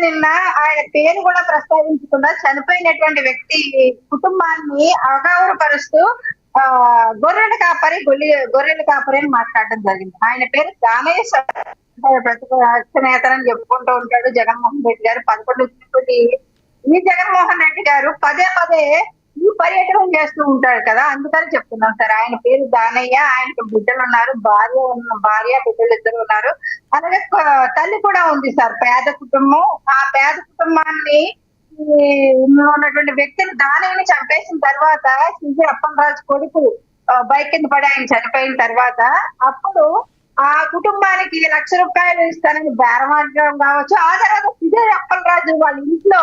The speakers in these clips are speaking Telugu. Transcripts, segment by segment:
నిన్న ఆయన పేరు కూడా ప్రస్తావించకుండా చనిపోయినటువంటి వ్యక్తి కుటుంబాన్ని అగౌరవపరుస్తూ ఆ గొర్రెల కాపరి అని మాట్లాడడం జరిగింది. ఆయన పేరు దానేష్ ప్రతిపక్ష నేతని చెప్పుకుంటూ ఉంటాడు జగన్మోహన్ రెడ్డి గారు. 11 వచ్చినటువంటి ఈ జగన్మోహన్ రెడ్డి గారు పదే పదే ఈ పర్యటన చేస్తూ ఉంటాడు కదా, అందుకని చెప్తున్నాం సార్. ఆయన పేరు దానయ్య, ఆయనకు బిడ్డలు ఉన్నారు, భార్య బిడ్డలు ఇద్దరు ఉన్నారు. అలాగే తల్లి కూడా ఉంది సార్, పేద కుటుంబం. ఆ పేద కుటుంబాన్ని ఇందులో ఉన్నటువంటి వ్యక్తిని దానయ్యని చంపేసిన తర్వాత సిజి అప్పలరాజు కొడుకు బైక్ కింద పడి ఆయన చనిపోయిన తర్వాత అప్పుడు ఆ కుటుంబానికి ₹1,00,000 ఇస్తానని బేరమాడడం కావచ్చు. ఆ తర్వాత సిజి అప్పలరాజు వాళ్ళ ఇంట్లో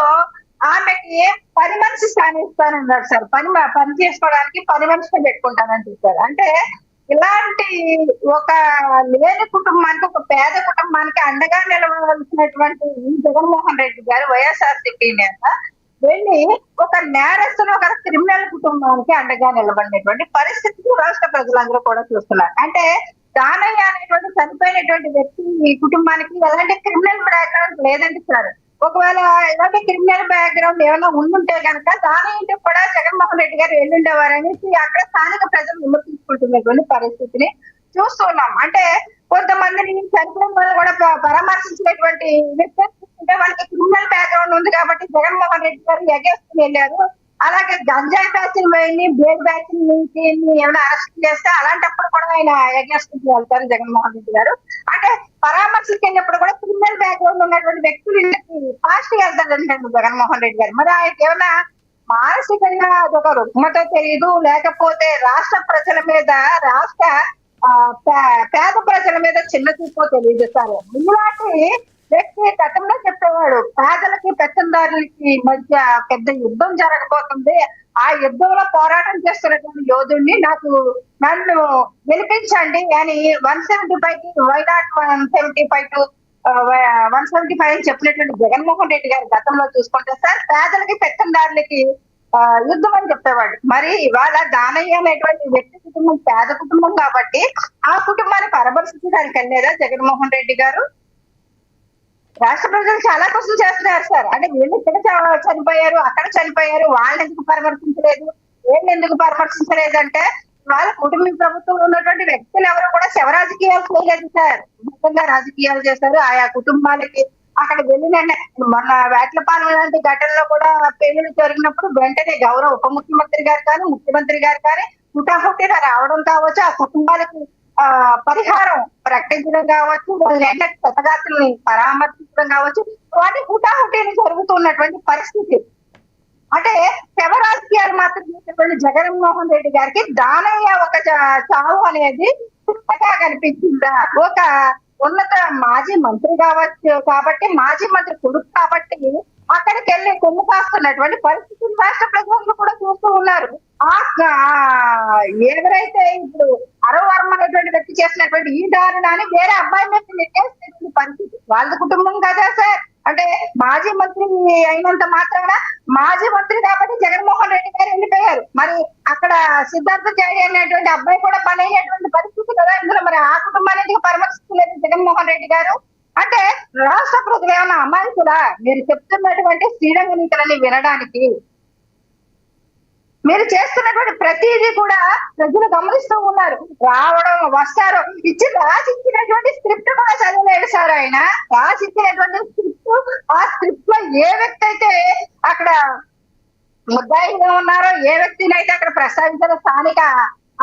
ఆమెకి పని మనిషి స్థానం ఇస్తానన్నారు సార్. పని చేసుకోవడానికి పని మనిషిని పెట్టుకుంటానని చెప్పారు. అంటే ఇలాంటి ఒక లేని కుటుంబానికి, ఒక పేద కుటుంబానికి అండగా నిలవలసినటువంటి ఈ జగన్మోహన్ రెడ్డి గారు వైఎస్ఆర్సీపీ నేత వెళ్ళి ఒక నేరస్తులు, ఒక క్రిమినల్ కుటుంబానికి అండగా నిలబడినటువంటి పరిస్థితిని రాష్ట్ర ప్రజలందరూ కూడా చూస్తున్నారు. అంటే దానయ్య అనేటువంటి చనిపోయినటువంటి వ్యక్తి ఈ కుటుంబానికి ఎలాంటి క్రిమినల్ బ్యాక్గ్రౌండ్ లేదండి సార్. ఒకవేళ ఎలాంటి క్రిమినల్ బ్యాక్గ్రౌండ్ ఏమైనా ఉండుంటే కనుక దాని ఇంటికి కూడా జగన్మోహన్ రెడ్డి గారు వెళ్ళుండేవారనేసి అక్కడ స్థానిక ప్రజలు విమర్శించుకుంటున్నటువంటి పరిస్థితిని చూస్తున్నాం. అంటే కొంతమందిని చనిపోయిన వాళ్ళు కూడా పరామర్శించినటువంటి వ్యక్తి అంటే వాళ్ళకి క్రిమినల్ బ్యాక్గ్రౌండ్ ఉంది కాబట్టి జగన్మోహన్ రెడ్డి గారు ఎగేసుకుని వెళ్ళారు. అలాగే గంజాయి బ్యాచ్లు పోయి బేర్ బ్యాచ్ నుంచి ఏమైనా అరెస్ట్ చేస్తే అలాంటప్పుడు కూడా ఆయన ఎగేసుకుంటూ వెళ్తారు జగన్మోహన్ రెడ్డి గారు. అంటే పరామర్శకు వెళ్ళినప్పుడు కూడా క్రిమినల్ బ్యాక్గ్రౌండ్ ఉన్నటువంటి వ్యక్తులు ఇంటికి ఫాస్ట్ వెళ్తారంటే జగన్మోహన్ రెడ్డి గారు. మరి ఆయనకి ఏమైనా మానసికంగా అదొక రుగ్మత తెలియదు, లేకపోతే రాష్ట్ర ప్రజల మీద, రాష్ట్ర పేద ప్రజల మీద చిన్న చూపో తెలియదు సార్. ఇలాంటి వ్యక్తి గతంలో చెప్పేవాడు పేదలకి పెత్తందారులకి మధ్య పెద్ద యుద్ధం జరగబోతుంది, ఆ యుద్ధంలో పోరాటం చేస్తున్నటువంటి యోధుడిని నన్ను గెలిపించండి అని 175 వై నాట్ 175 టు 175 అని చెప్పినటువంటి జగన్మోహన్ రెడ్డి గారు గతంలో చూసుకుంటే సార్ పేదలకి పెత్తందారులకి యుద్ధం అని చెప్పేవాడు. మరి ఇవాళ దానయ్య అనేటువంటి వ్యక్తి కుటుంబం పేద కుటుంబం కాబట్టి ఆ కుటుంబాన్ని పరామర్శించడానికి వెళ్ళలేదా జగన్మోహన్ రెడ్డి గారు? రాష్ట్ర ప్రజలు చాలా క్వశ్చన్ చేస్తున్నారు సార్. అంటే వీళ్ళు ఇక్కడ చనిపోయారు, అక్కడ చనిపోయారు, వాళ్ళని ఎందుకు పరామర్శించలేదు, వీళ్ళు ఎందుకు పరామర్శించలేదు అంటే వాళ్ళ కుటుంబ ప్రభుత్వంలో ఉన్నటువంటి వ్యక్తులు ఎవరు కూడా శవ రాజకీయాలు చేయలేదు సార్. ముఖ్యంగా రాజకీయాలు చేశారు. ఆయా కుటుంబాలకి అక్కడ వెళ్ళిన మొన్న వేట్లపాలెం లాంటి ఘటనలో కూడా పెళ్లిలు జరిగినప్పుడు వెంటనే గౌరవ ఉప ముఖ్యమంత్రి గారు కానీ, ముఖ్యమంత్రి గారు కానీ హుటాహుటిన రావడం కావచ్చు, ఆ కుటుంబాలకు పరిహారం ప్రకటించడం కావచ్చు, వాళ్ళ క్షతగాత్రుల్ని పరామర్శించడం కావచ్చు, వాటి హుటాహుటిని జరుగుతున్నటువంటి పరిస్థితి. అంటే శవ రాజకీయాలు మాత్రం చేసేటువంటి జగన్మోహన్ రెడ్డి గారికి దానయ్య ఒక చావు అనేది చిన్నగా కనిపించిందా? ఒక ఉన్నత మాజీ మంత్రి కావచ్చు కాబట్టి, మాజీ మంత్రి కొడుకు కాబట్టి అక్కడికి వెళ్ళి కొమ్ము కాస్తున్నటువంటి పరిస్థితులు రాష్ట్ర ప్రజలు కూడా చూస్తూ ఉన్నారు. ఎవరైతే ఇప్పుడు అరవర్మ అనేటువంటి వ్యక్తి చేసినటువంటి ఈ దారుణాన్ని వేరే అబ్బాయి మీద నెట్టేసినటువంటి పరిస్థితి వాళ్ళ కుటుంబం కదా సార్. అంటే మాజీ మంత్రి అయినంత మాత్రాన మాజీ మంత్రి కాబట్టి జగన్మోహన్ రెడ్డి గారు వెళ్ళిపోయారు. మరి అక్కడ సిద్ధార్థ జాయి అనేటువంటి అబ్బాయి కూడా పని అయినటువంటి పరిస్థితి కదా. ఇందులో మరి ఆ కుటుంబానికి పరామర్శించలేదు జగన్మోహన్ రెడ్డి గారు. అంటే రాష్ట్ర ప్రజలు ఏమైనా అమాయకులా? మీరు చెప్తున్నటువంటి శ్రీరంగ నీతులని వినడానికి మీరు చేస్తున్నటువంటి ప్రతిదీ కూడా ప్రజలు గమనిస్తూ ఉన్నారు. రావడం వస్తారు, రాసిచ్చినటువంటి స్క్రిప్ట్ కూడా చదివలేడు సార్ ఆయన. రాసిచ్చినటువంటి స్క్రిప్ట్, ఆ స్క్రిప్ట్ లో ఏ వ్యక్తి అయితే అక్కడ ముద్దాయిగా ఉన్నారో, ఏ వ్యక్తిని అయితే అక్కడ ప్రస్తావించారో, స్థానిక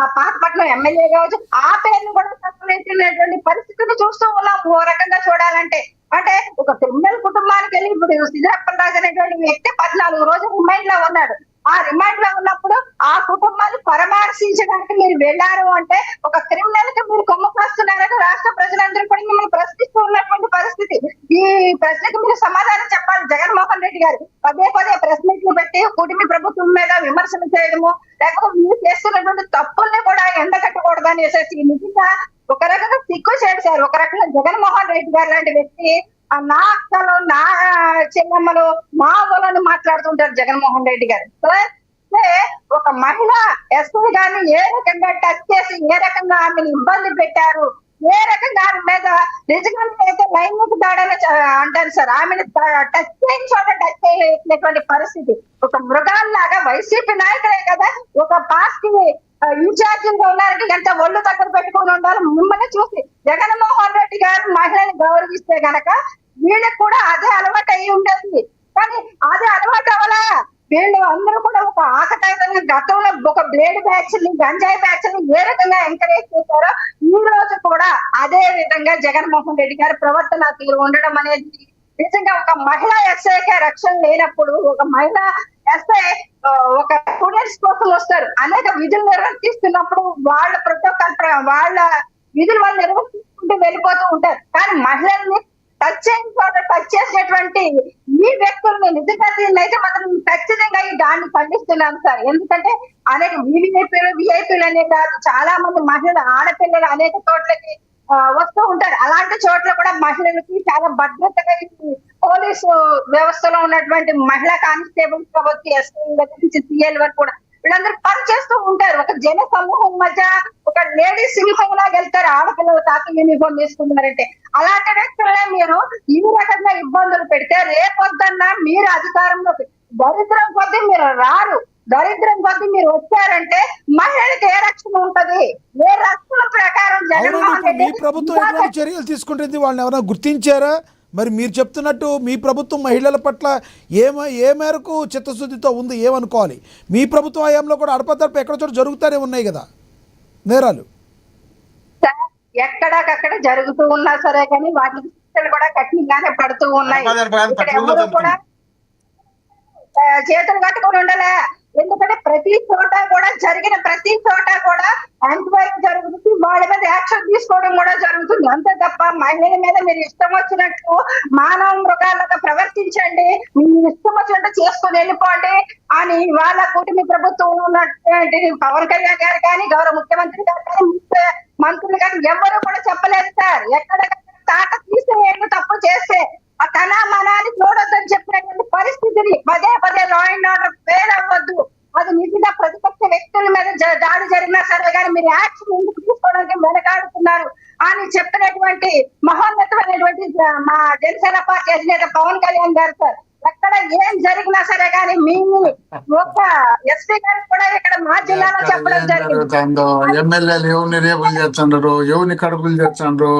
ఆ పాతపట్నం ఎమ్మెల్యే కావచ్చు, ఆ పేరును కూడా ప్రస్తావించినటువంటి పరిస్థితిని చూస్తూ ఉన్నాం. ఓ రకంగా చూడాలంటే అంటే ఒక క్రిమినల్ కుటుంబానికి వెళ్ళి ఇప్పుడు సిజి అప్పలరాజు అనేటువంటి వ్యక్తి 14 రోజులు రిమైండ్ లో ఉన్నాడు. ఆ రిమాండ్ లో ఉన్నప్పుడు ఆ కుటుంబాన్ని పరామర్శించడానికి మీరు వెళ్ళారు అంటే ఒక క్రిమినల్ కి మీరు కొమ్ము కాస్తున్నారని రాష్ట్ర ప్రజలందరూ కూడా మిమ్మల్ని ప్రశ్నిస్తూ ఉన్నటువంటి పరిస్థితి. ఈ ప్రశ్నకు మీరు సమాధానం చెప్పాలి జగన్మోహన్ రెడ్డి గారు. పదే పదే ప్రెస్ మీట్లు పెట్టి కుటుంబ ప్రభుత్వం మీద విమర్శలు చేయడము, లేకపోతే మీరు చేస్తున్నటువంటి తప్పుల్ని కూడా ఎండకట్టకూడదని వేసేసి నిజంగా ఒక రకంగా సిగ్గు చేశారు. ఒక రకంగా జగన్మోహన్ రెడ్డి గారు లాంటి వ్యక్తి నా అక్కలు, నా చెల్లమ్మలు, మా వాళ్ళని మాట్లాడుతుంటారు జగన్మోహన్ రెడ్డి గారు. ఒక మహిళ ఎస్ఐ గారిని ఏ రకంగా టచ్ చేసి ఏ రకంగా ఆమెను ఇబ్బంది పెట్టారు, ఏ రకంగా ఆమె మీద నిజంగా అయితే లైంగిక దాడని అంటారు సార్. ఆమెను టచ్ చేయని చోట టచ్ చేయలేటువంటి పరిస్థితి. ఒక మృగాల్లాగా వైసీపీ నాయకులే కదా ఒక పార్టీ ఇన్ఛార్జిగా ఉన్నారంటే ఎంత ఒళ్ళు దగ్గర పెట్టుకొని ఉండాలి. మిమ్మల్ని చూసి జగన్మోహన్ రెడ్డి గారు మహిళని గౌరవిస్తే గనక వీళ్ళకి కూడా అదే అలవాటు అయ్యి ఉండేది. కానీ అదే అలవాటు అవ్వలా. వీళ్ళు అందరూ కూడా ఒక ఆకతాయితంగా గతంలో ఒక బ్లేడ్ బ్యాచ్ ని గంజాయి బ్యాచ్ ని ఏ రకంగా ఎంకరేజ్ చేశారో ఈ రోజు కూడా అదే విధంగా జగన్మోహన్ రెడ్డి గారి ప్రవర్తన తీరు ఉండడం అనేది నిజంగా ఒక మహిళా ఎస్ఐకే రక్షణ లేనప్పుడు ఒక మహిళా ఎస్ఐ ఒక స్టూడెంట్స్ కోసం వస్తారు, అనేక విధులు నిర్వర్తిస్తున్నప్పుడు వాళ్ళ ప్రోటోకాల్ వాళ్ళ విధులు వాళ్ళు నిర్వర్తించుకుంటూ వెళ్ళిపోతూ ఉంటారు. కానీ మహిళల్ని టచ్ చేసినటువంటి ఈ వ్యక్తుల్ని నిజంగా దీన్నైతే మాత్రం ఖచ్చితంగా దాన్ని ఖండిస్తున్నాను సార్. ఎందుకంటే అనేక విఐపీలు అనే కాదు, చాలా మంది మహిళలు ఆడపిల్లలు అనేక చోట్లకి వస్తూ ఉంటారు. అలాంటి చోట్ల కూడా మహిళలకి చాలా భద్రతగా పోలీసు వ్యవస్థలో ఉన్నటువంటి మహిళా కానిస్టేబుల్స్ కావచ్చు, ఎస్ఐ నుంచి సిఎల్ వరకు కూడా వీళ్ళందరూ పని చేస్తూ ఉంటారు. ఒక జన సమూహం మధ్య ఒక లేడీ సింహంలాగా వెళ్తారు ఆడపిల్లలు తాత యూనిఫామ్ వేసుకున్నారంటే. అలాంటి వ్యక్తులనే మీరు ఈ రకంగా ఇబ్బందులు పెడితే రేపొద్దన్నా మీరు అధికారంలోకి దరిద్రం కొద్దీ మీరు రారు. దరిద్రం కొద్దీ మీరు వచ్చారంటే మహిళలకు ఏ రక్షణ ఉంటది? ఏ రక్షణ ప్రకారం జగన్మోహన్ రెడ్డి మీ ప్రభుత్వం ఎటువంటి చర్యలు తీసుకుంటుంది? వాళ్ళని ఎవరైనా గుర్తించారా? మరి మీరు చెప్తున్నట్టు మీ ప్రభుత్వం మహిళల పట్ల ఏ మేరకు చిత్తశుద్ధితో ఉంది ఏమనుకోవాలి? మీ ప్రభుత్వ హయాంలో కూడా అడపదడప ఎక్కడ చోట జరుగుతూనే ఉన్నాయి కదా నేరాలు. ఎక్కడికక్కడ జరుగుతూ ఉన్నా సరే కానీ వాటికి శిక్షలు కూడా కఠినంగానే పడుతూ ఉన్నాయి. ఎవరు కూడా చేతులు కట్టుకొని ఉండలే. ఎందుకంటే ప్రతి చోట కూడా జరిగిన ప్రతి చోట కూడా ఎంక్వైరీ జరుగుతుంది, వాళ్ళ మీద యాక్షన్ తీసుకోవడం కూడా జరుగుతుంది. అంతే తప్ప మహిళల మీద మీరు ఇష్టం వచ్చినట్టు మానవ మృగాలుగా ప్రవర్తించండి, మీరు ఇష్టం వచ్చినట్టు చేసుకుని వెళ్ళిపోండి అని వాళ్ళ కూటమి ప్రభుత్వం ఉన్నటువంటి పవన్ కళ్యాణ్ గారు కానీ గౌరవ ముఖ్యమంత్రి గారు కానీ మంత్రులు కానీ ఎవరు కూడా చెప్పలేదు సార్. ఎక్కడెక్కడ తాట తీసేయండి తప్పు చేస్తే ఆ తన మనాన్ని చూడొద్దని చెప్పినటువంటి పరిస్థితిని పదే పదే లా అండ్ ఆర్డర్ ఫెయిల్ అవ్వద్దు. అది నిజంగా ప్రతిపక్ష వ్యక్తుల మీద దాడి జరిగినా సరే కానీ మీరు యాక్షన్ ఎందుకు తీసుకోవడానికి వెనకాడుతున్నారు అని చెప్పినటువంటి మహోన్నతమైనటువంటి మా జనసేన పార్టీ అధినేత పవన్ కళ్యాణ్ గారు సార్. ఎక్కడ ఏం జరిగినా సరే కానీ మీ ఒక ఎస్పీ గారు కూడా ఇక్కడ మా జిల్లాలో చెప్పడం జరిగింది. ఎమ్మెల్యేలు ఎవరిని రేపులు చేస్తున్నారు, ఎవరిని కడుపులు చేస్తున్నారు.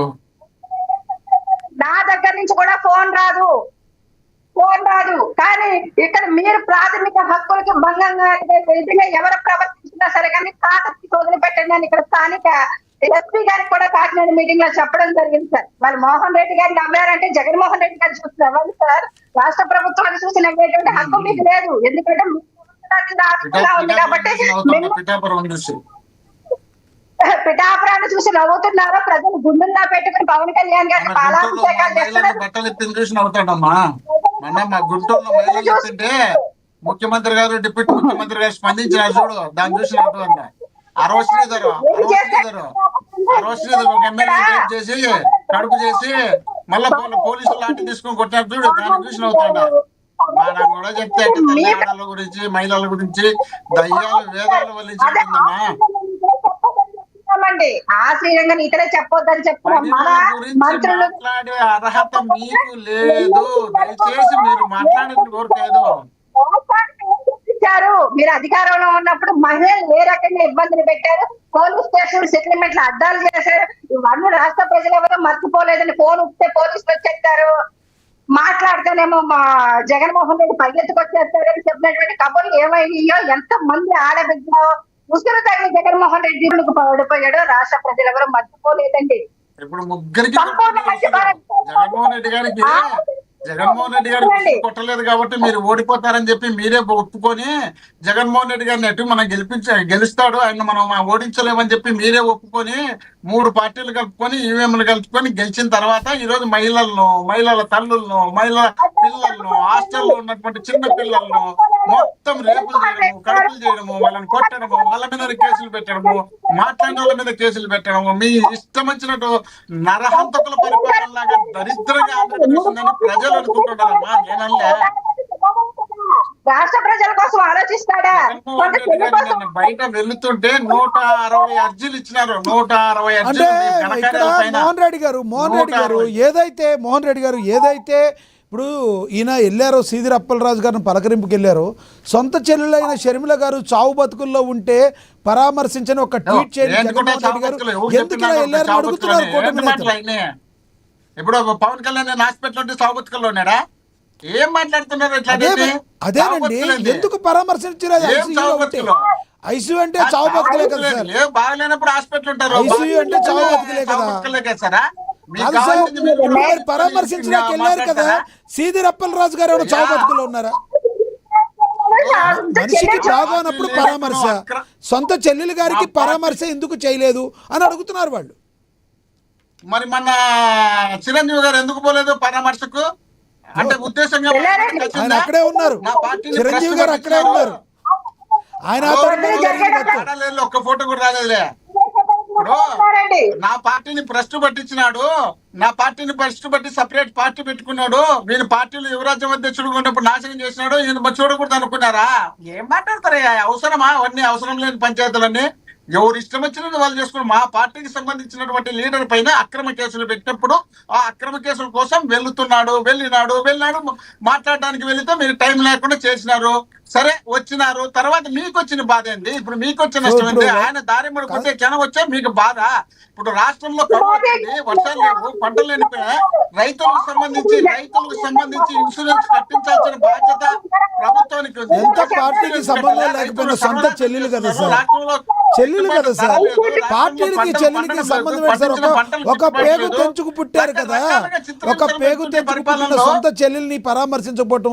నా దగ్గర నుంచి కూడా ఫోన్ రాదు కానీ ఇక్కడ మీరు ప్రాథమిక హక్కులకి భంగంగా విధంగా ఎవరు ప్రవర్తించినా సరే కానీ తాతకి వదిలిపెట్టండి అని ఇక్కడ స్థానిక ఎస్పీ గారికి కూడా కాకినాడ మీటింగ్ లో చెప్పడం జరిగింది సార్. వాళ్ళు మోహన్ రెడ్డి గారిని నమ్మారంటే జగన్మోహన్ రెడ్డి గారు చూసి నవ్వాలి సార్. రాష్ట్ర ప్రభుత్వాన్ని చూసి నవ్వేటువంటి హక్కు మీకు లేదు. ఎందుకంటే ఉంది కాబట్టి పిఠాపురాన్ని చూసి నవ్వుతున్నారో ప్రజలు గుండెల్లో పెట్టుకుని పవన్ కళ్యాణ్ గారిని బట్టలు ఎత్తిన చూసి నవ్వుతాడమ్మా. మొన్న మా గుంటూరులో మహిళలు చెప్తుంటే ముఖ్యమంత్రి గారు డిప్యూటీ ముఖ్యమంత్రి గారు స్పందించినారు చూడు, దాన్ని చూసి నవ్వుతుందా. అరవశ్రీధరు ఒక ఎమ్మెల్యే రేప్ చేసి కడుపు చేసి మళ్ళా పోలీసులు లాంటి తీసుకొని కొట్టారు చూడు, దాన్ని చూసి నవ్వుతాడు. మనం కూడా చెప్తే తల్లి ఆడల గురించి మహిళల గురించి దయ్యాలు వేదాలు వల్లించుకుంటుందమ్మా. ఆశ్రయంగా ఇతరే చెప్పొద్దని మాట్లాడే అర్హత మీకు లేదు. దయచేసి మీరు మాట్లాడిన కోరుకేదో మీరు అధికారంలో ఉన్నప్పుడు మహిళలు ఏ రకంగా ఇబ్బందులు పెట్టారు, పోలీస్ స్టేషన్ సెటిల్మెంట్లు అడ్డాలు చేశారు. ఇవన్నీ రాష్ట్ర ప్రజలు ఎవరో మర్చిపోలేదని ఫోన్ ఇస్తే పోలీసులు వచ్చేస్తారు. మాట్లాడితేనేమో మా జగన్మోహన్ రెడ్డి పరిగెత్తుకొచ్చేస్తారని చెప్పినటువంటి కబుర్లు ఏమైనాయో, ఎంత మంది ఆడబిడ్డలో ముసుగులు తగిలి జగన్మోహన్ రెడ్డి పడిపోయాడో రాష్ట్ర ప్రజలు ఎవరో మర్చిపోలేదండి. ఇప్పుడు ముగ్గురికి జగన్మోహన్ రెడ్డి గారు కొట్టలేదు కాబట్టి మీరు ఓడిపోతారని చెప్పి మీరే ఒప్పుకొని జగన్మోహన్ రెడ్డి గారిని ఎటు మనం గెలుస్తాడు ఆయన మనం ఓడించలేమని చెప్పి మీరే ఒప్పుకొని 3 పార్టీలు కలుపుకొని ఈవీఎంలు కలుపుకొని గెలిచిన తర్వాత ఈ రోజు మహిళల తల్లులను మహిళల పిల్లలను హాస్టల్లో ఉన్నటువంటి చిన్న పిల్లలను మొత్తం రేపులు చేయడము, కడుపులు చేయడము, వాళ్ళని కొట్టడము, వాళ్ళ మీద కేసులు పెట్టడము, మాట్లాడిన వాళ్ళ మీద కేసులు పెట్టడము, మీ ఇష్టం వచ్చినట్టు నరహంతకుల పరిపాలనలాగా దరిద్రంగా ఆంధ్రప్రదేశ్ ఉందని ప్రజలు అనుకుంటున్నారమ్మా. నేనల్లే రాష్ట్ర ప్రజల కోసం ఆలోచిస్తాడా? జగన్మోహన్ రెడ్డి గారు నిన్న బయట వెళ్తుంటే 160 అర్జీలు ఇచ్చినారు. 160 అంటే అర్జీలు ఇక్కడ మోహన్ రెడ్డి గారు ఏదైతే ఇప్పుడు ఈయన వెళ్ళారో సీదిరి అప్పలరాజు గారిని పలకరింపుకి వెళ్ళారు, సొంత చెల్లెలైన షర్మిల గారు చావు బతుకుల్లో ఉంటే పరామర్శించని ఒక ట్వీట్ చేయండి జగన్మోహన్ రెడ్డి గారు ఎందుకు ఇలా వెళ్ళారని అడుగుతున్నారు కూటమి నేతలు. ఇప్పుడు పవన్ కళ్యాణ్ హాస్పిటల్ ఉంటే చావు బతుకుల్లో ఉన్నాడా? ఏం మాట్లాడుతున్నారు? అదేనండి, ఎందుకు పరామర్శించలేదు? ఐసీయూ అంటే చావు బతుకులే కదా సార్. బాగలేనప్పుడు హాస్పిటల్ ఉంటారు. ఐసీయూ అంటే చావు బతుకులే కదా. కాదు సార్, మీరు పరామర్శించడానికి వెళ్ళారు కదా, సీదిరి అప్పలరాజు గారు ఏమైనా చావు బతుకుల్లో ఉన్నారా? మనిషికి బాగోనప్పుడు పరామర్శ, సొంత చెల్లెలు గారికి పరామర్శ ఎందుకు చేయలేదు అని అడుగుతున్నారు వాళ్ళు. మరి మన చిరంజీవి గారు ఎందుకు పోలేదు పరామర్శకు? అంటే ఉద్దేశంగా ఆయన అక్కడే ఉన్నారు, చిరంజీవి గారు అక్కడే ఉన్నారు. ఆయన ఒక్క ఫోటో కూడా రాలేదులే. ఇప్పుడు నా పార్టీని భ్రష్టు పట్టించినాడు, నా పార్టీని భ్రష్టు పట్టి సపరేట్ పార్టీ పెట్టుకున్నాడు, వీళ్ళ పార్టీలు యువరాజ్యం అధ్యక్షుడు ఉన్నప్పుడు నాశనం చేసినాడు, ఈయన చూడకూడదు అనుకున్నారా? ఏం మాట్లాడతారా? అవసరమా అవన్నీ? అవసరం లేని పంచాయతీలన్నీ ఎవరు ఇష్టం వచ్చినట్టు వాళ్ళు చేసుకుని మా పార్టీకి సంబంధించినటువంటి లీడర్ పైన అక్రమ కేసులు పెట్టినప్పుడు ఆ అక్రమ కేసుల కోసం వెళ్ళినాడు మాట్లాడడానికి వెళితే మీరు టైం లేకుండా చేసినారు. సరే వచ్చినారు, తర్వాత మీకు వచ్చిన బాధ ఏంది? ఇప్పుడు మీకు వచ్చిన నష్టం ఏంటి? ఆయన దారి పడుకుంటే క్షణం వచ్చా మీకు బాధ. ఇప్పుడు రాష్ట్రంలో కరువు వచ్చింది, వర్షాలు లేవు, పంటలు లేనిపోయా. రైతులకు సంబంధించి ఇన్సూరెన్స్ కట్టించాల్సిన బాధ్యత ప్రభుత్వానికి ఉంది. ఎంత పార్టీకి సంబంధం లేకపోయినా సొంత చెల్లెలు కదా సార్, చెల్లెలు కదా సార్, పార్టీలకి చెల్లెలకి సంబంధం ఏంటి సార్? ఒక పేగు తెంచుకు పుట్టారు కదా, ఒక పేగు తెంచుకు పుట్టిన సొంత చెల్లెల్ని పరామర్శించకపోవటం